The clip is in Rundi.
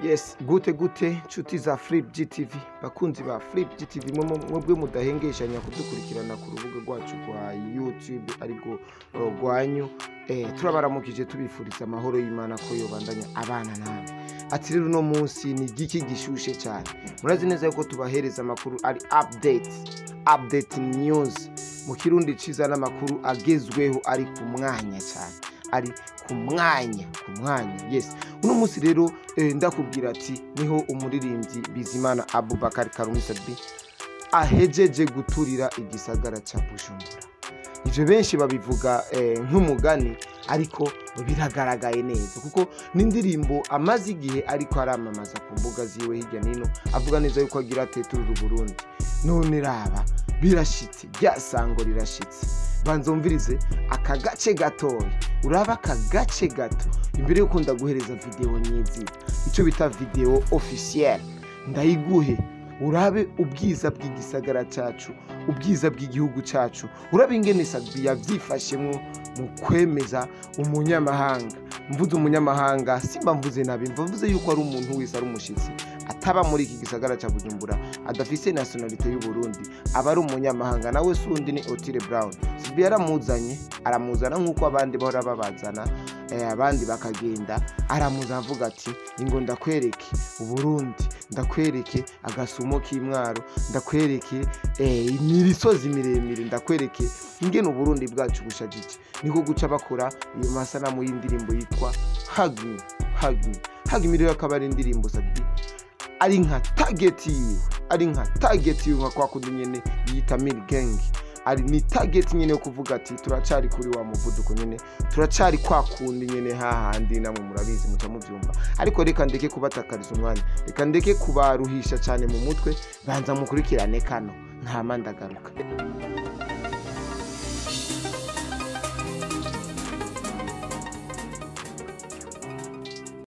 Yes, gute nshuti za Flip GTV, bakunzi ba Flip GTV mwebwe mudahengeshanya kudukurikirana ku rubuga rwacu rwa YouTube ariko rwanyu. Turabaramukije tubifuriza amahoro y'Imana ko yobandanya abana nawe. Ati rero no munsi ni giki gishushe cyane. Murazi neza yuko tubahereza amakuru ari update news mu kirundi ciza n'amakuru agezweho ari ku mwanya cyane. Ari ku mwanya yes. Uno munsi rero ndakubwira ati niho umuririmbyi Bizimana Abubakar Karumisa B ahejeje guturira igisagara ca Bujumbura. Ivyo benshi babivuga nk'umugani ariko biragaragaye neza kuko n'indirimbo amazi igihe ariko aramamaza ku mbuga ziwe hirya nino avuga neza yuko agira ateturura Burundi. None raba birashitse, byasango rirashitse. Banzumvirize aka gace gatoya, uraba aka gace gato imbere yo kunda guhereza video nyizi, icyo bita video officiel. Ndayiguhe urabe ubwiza bw'igisagara cyacu, ubwiza bw'igihugu cyacu, urabe ingene Sabi yavyifashemwo mu kwemeza umunyamahanga. Mvuze umunyamahanga simba mvuze nabi, mvuze yuko ari umuntu wese ari umushitsi ataba muri iki gisagara ca Bujumbura adafise nationalite y'u Burundi, aba ari umunyamahanga. Nawe sundi ni Otile Brown. Sabi yaramuzanye, aramuzana nkuko abandi bahora babazana, abandi bakagenda. Aramuza avuga ati ingo ndakwereke Uburundi, ndakwereke agasumo k'imwaro, ndakwereke imisozi miremire, ndakwereke ingene Uburundi bwacu bushajije. Niko guca bakora iyo masanamu y'indirimbo yitwa Hug Me rero akaba ari indirimbo Sabi ari nka target yiwe nka kwa kundi nyene yita Mil Gang. Ari ni target nyene yo kuvuga ati turacari kuri wa muvuduko nyene, turacari kwa kundi nyene hahandi namwe murabizi muca muvyumva. Ariko reka ndeke kubatakariza umwanya, reka ndeke kubaruhisha cyane mu mutwe, banza mukurikirane kano nta mandagaruka.